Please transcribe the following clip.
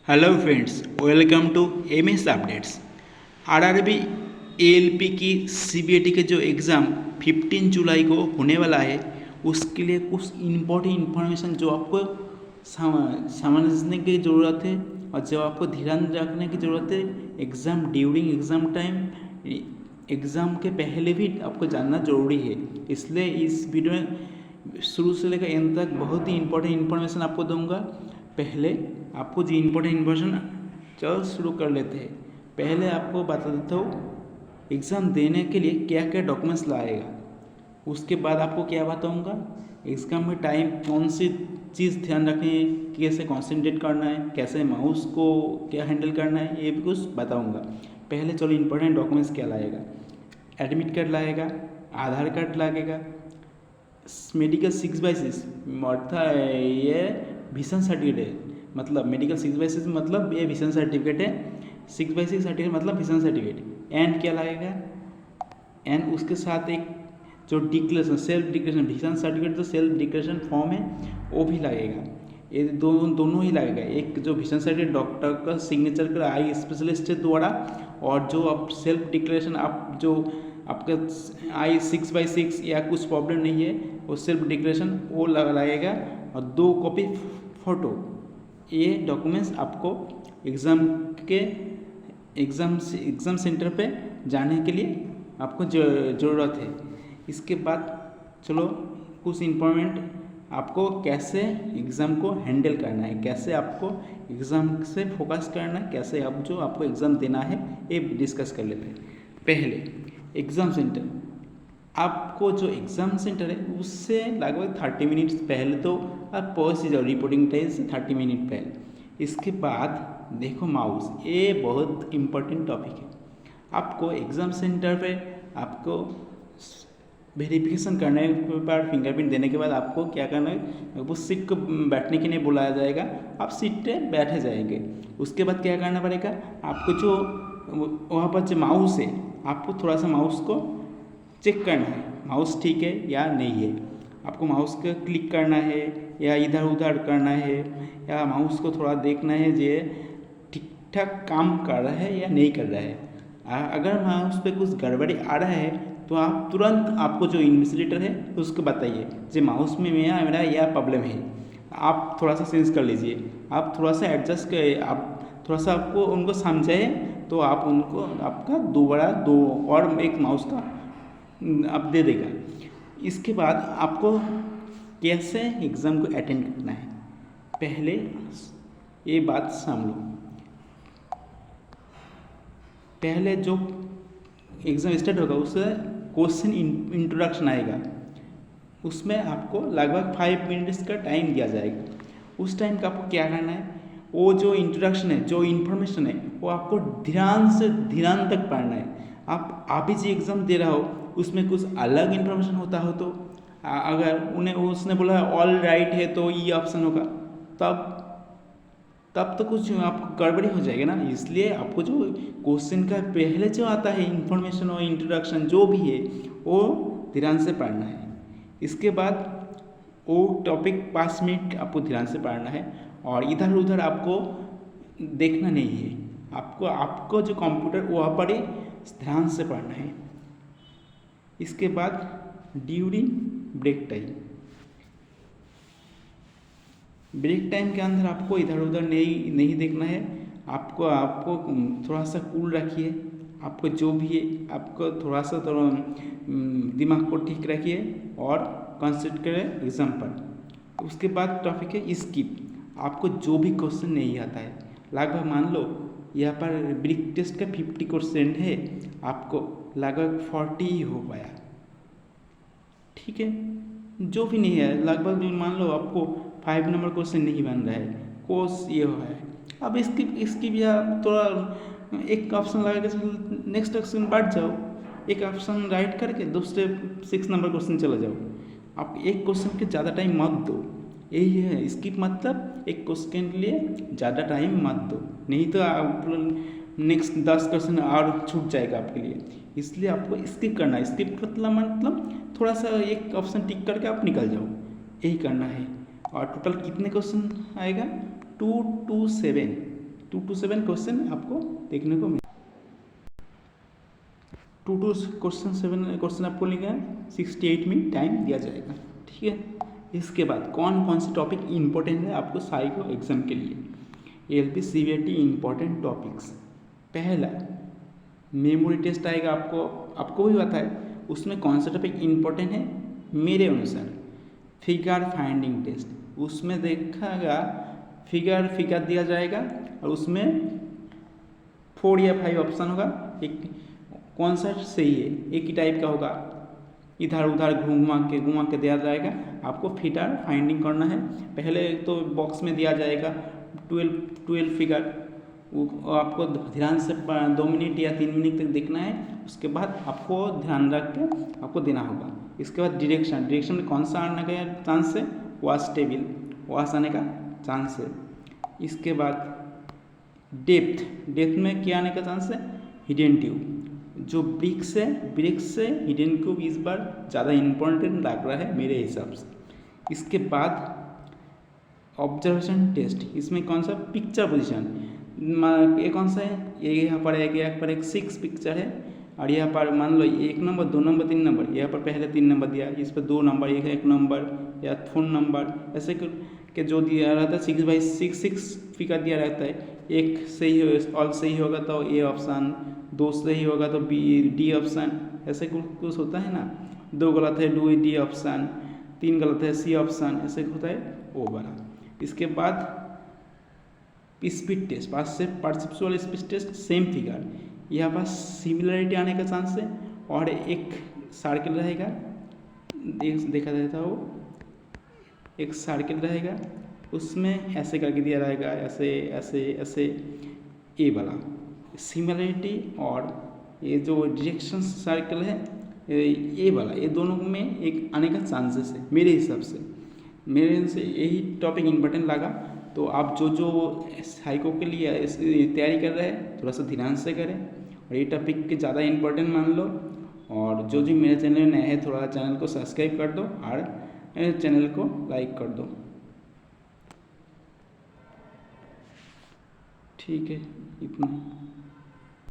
Hello friends, welcome to MS updates. RRB ALP की CBAT के जो एग्ज़ाम 15 जुलाई को होने वाला है, उसके लिए कुछ इम्पोर्टेंट इन्फॉर्मेशन जो आपको समझने की ज़रूरत है और जो आपको ध्यान रखने की ज़रूरत है exam during exam time, exam के पहले भी आपको जानना ज़रूरी है। इसलिए इस वीडियो में शुरू से लेकर एंड तक बहुत ही इम्पोर्टेंट इन्फॉर्मेशन आपको दूंगा। पहले आपको जो इम्पोर्टेंट इन्फॉर्मेशन, चलो शुरू कर लेते हैं। पहले आपको बता देता हूँ एग्ज़ाम देने के लिए क्या क्या डॉक्यूमेंट्स लाएगा। उसके बाद आपको क्या बताऊँगा एग्ज़ाम में टाइम कौन सी चीज़ ध्यान रखनी है, कैसे कॉन्सेंट्रेट करना है, कैसे माउस को क्या हैंडल करना है, ये भी कुछ बताऊँगा। पहले चलो इम्पोर्टेंट डॉक्यूमेंट्स क्या लाएगा। एडमिट कार्ड लाएगा, आधार कार्ड लगेगा, मेडिकल 6/6 अर्थात ये विजन सर्टिफिकेट है। मतलब मेडिकल 6/6 मतलब ये विजन सर्टिफिकेट है। 6/6 सर्टिफिकेट मतलब विजन सर्टिफिकेट। एंड क्या लगेगा, एंड उसके साथ एक जो declaration, self declaration, vision certificate जो सेल्फ डिक्लेरेशन फॉर्म है वो भी लगेगा। ये दोनों ही लगेगा। एक जो विजन सर्टिफिकेट डॉक्टर का सिग्नेचर का आई स्पेशलिस्ट द्वारा, और जो आप सेल्फ डिक्लेरेशन आप जो आपका आई 6/6 या कुछ प्रॉब्लम नहीं है वो सेल्फ डिक्लेरेशन वो लगेगा, और 2 कॉपी फ़ोटो। ये डॉक्यूमेंट्स आपको एग्ज़ाम सेंटर पे जाने के लिए आपको ज़रूरत है। इसके बाद चलो कुछ इम्पोर्टेंट आपको कैसे एग्ज़ाम को हैंडल करना है, कैसे आपको एग्ज़ाम से फोकस करना है, कैसे अब जो आपको एग्ज़ाम देना है ये डिस्कस कर लेते हैं। पहले एग्ज़ाम सेंटर, आपको जो एग्ज़ाम सेंटर है उससे लगभग 30 मिनट्स पहले तो आप पहुँच ही जाओ, रिपोर्टिंग टाइम से 30 मिनट पहले। इसके बाद देखो माउस, ये बहुत इम्पोर्टेंट टॉपिक है। आपको एग्ज़ाम सेंटर पे आपको वेरिफिकेशन करने के बाद फिंगरप्रिंट देने के बाद आपको क्या करना है, वो सीट को बैठने के लिए बुलाया जाएगा, आप सीट पे बैठे जाएंगे। उसके बाद क्या करना पड़ेगा, आपको जो वहाँ पर जो माउस है आपको थोड़ा सा माउस को चेक करना है, माउस ठीक है या नहीं है। आपको माउस को क्लिक करना है या इधर उधर करना है, या माउस को थोड़ा देखना है जे ठीक ठाक काम कर रहा है या नहीं कर रहा है। अगर माउस पे कुछ गड़बड़ी आ रहा है तो आप तुरंत आपको जो इन्विजिलेटर है उसको बताइए जो माउस में मेरा यह प्रॉब्लम है। आप थोड़ा सा सेंस कर लीजिए, आप थोड़ा सा एडजस्ट कर, आप थोड़ा सा आपको उनको समझाए तो आप उनको आपका दोबारा दो और एक माउस का आप दे देगा। इसके बाद आपको कैसे एग्ज़ाम को अटेंड करना है, पहले ये बात समझ लो। पहले जो एग्ज़ाम स्टार्ट होगा उससे क्वेश्चन इंट्रोडक्शन आएगा, उसमें आपको लगभग 5 मिनट्स का टाइम दिया जाएगा। उस टाइम का आपको क्या करना है, वो जो इंट्रोडक्शन है, जो इन्फॉर्मेशन है वो आपको ध्यान से ध्यान तक पढ़ना है। आप ही जो एग्ज़ाम दे रहा हो उसमें कुछ अलग इन्फॉर्मेशन होता हो तो अगर उन्हें उसने बोला ऑल राइट है तो ये ऑप्शन होगा, तब तो कुछ आपको गड़बड़ी हो जाएगी ना। इसलिए आपको जो क्वेश्चन का पहले जो आता है इंफॉर्मेशन और इंट्रोडक्शन जो भी है वो ध्यान से पढ़ना है। इसके बाद वो टॉपिक 5 मिनट आपको ध्यान से पढ़ना है, और इधर उधर आपको देखना नहीं है। आपको जो कंप्यूटर वहाँ पर ही ध्यान से पढ़ना है। इसके बाद ड्यूरिंग ब्रेक टाइम के अंदर आपको इधर उधर नहीं देखना है। आपको थोड़ा सा कूल रखिए, आपको जो भी है आपको थोड़ा दिमाग को ठीक रखिए और कंसंट्रेट करें एग्ज़ाम पर। उसके बाद टॉपिक है स्किप। आपको जो भी क्वेश्चन नहीं आता है, लगभग मान लो यहाँ पर ब्रीक टेस्ट का 50% है, आपको लगभग 40 ही हो पाया, ठीक है। जो भी नहीं है लगभग मान लो आपको 5 नंबर क्वेश्चन नहीं बन रहा है, कोर्स ये हो है। अब इसकी भी आप थोड़ा एक ऑप्शन लगा के नेक्स्ट ऑप्शन बढ़ जाओ, एक ऑप्शन राइट करके दूसरे 6 नंबर क्वेश्चन चले जाओ। आप एक क्वेश्चन के ज़्यादा टाइम मत दो, यही है स्किप मतलब एक क्वेश्चन के लिए ज़्यादा टाइम मत दो, नहीं तो आप नेक्स्ट 10 क्वेश्चन और छूट जाएगा आपके लिए। इसलिए आपको स्किप करना है। स्किप मतलब थोड़ा सा एक ऑप्शन टिक करके आप निकल जाओ, यही करना है। और टोटल कितने क्वेश्चन आएगा, 2 to 7 2 to 7 क्वेश्चन आपको देखने को मिले। 2 to क्वेश्चन 7 क्वेश्चन आपको लिखा है, 68 मिनट टाइम दिया जाएगा। ठीक है, इसके बाद कौन कौन से टॉपिक इंपॉर्टेंट है आपको साइको एग्जाम के लिए, एलपी सीबीएटी इंपॉर्टेंट टॉपिक्स। पहला मेमोरी टेस्ट आएगा, आपको भी पता है उसमें कौन सा टॉपिक इंपॉर्टेंट है मेरे अनुसार। फिगर फाइंडिंग टेस्ट, उसमें देखागा फिगर दिया जाएगा और उसमें 4 या 5 ऑप्शन होगा, एक कौन सा सही है, एक ही टाइप का होगा, इधर उधर घुमा के दिया जाएगा। आपको फिगर फाइंडिंग करना है। पहले तो बॉक्स में दिया जाएगा 12 फिगर, वो आपको ध्यान से 2 मिनट या 3 मिनट तक देखना है। उसके बाद आपको ध्यान रख के आपको देना होगा। इसके बाद डायरेक्शन में कौन सा आने का चांस है, वॉच टेबल वॉच आने का चांस है। इसके बाद डेप्थ में क्या आने का चांस है, हिडन ट्यूब। जो ब्रिक्स से हिडन ट्यूब इस बार ज़्यादा इम्पोर्टेंट लग रहा है मेरे हिसाब से। इसके बाद ऑब्जर्वेशन टेस्ट, इसमें कौन सा पिक्चर पोजीशन, ये कौन सा है, ये यहाँ पर एक 6 पिक्चर है और यहाँ पर मान लो 1 नंबर 2 नंबर 3 नंबर, यहाँ पर पहले 3 नंबर दिया, इस पर 2 नंबर, 1 नंबर या 4 नंबर, ऐसे के जो दिया रहता है 6 फिगर दिया रहता है। एक सही ऑल सही होगा तो ए ऑप्शन, 2 सही होगा तो बी डी ऑप्शन, ऐसे कुछ होता है ना। 2 गलत है डी ऑप्शन, 3 गलत है सी ऑप्शन, ऐसे होता है वो वाला। इसके बाद speed test, perceptual speed test, same figure, यहाँ पर सिमिलरिटी आने का चांस है और एक सर्किल रहेगा, देखा जाता है वो एक सर्किल रहेगा, उसमें ऐसे करके दिया रहेगा, ऐसे ऐसे ऐसे, ए वाला सिमिलरिटी और ये जो डायरेक्शन सर्कल है ए वाला, ये दोनों में एक आने का चांसेस है मेरे हिसाब से। मेरे से यही टॉपिक इम्पोर्टेंट लगा। तो आप जो साइको के लिए तैयारी कर रहे हैं थोड़ा सा ध्यान से करें और ये टॉपिक के ज़्यादा इम्पोर्टेंट मान लो। और जो मेरे चैनल में नया है थोड़ा चैनल को सब्सक्राइब कर दो और चैनल को लाइक कर दो। ठीक है, इतना।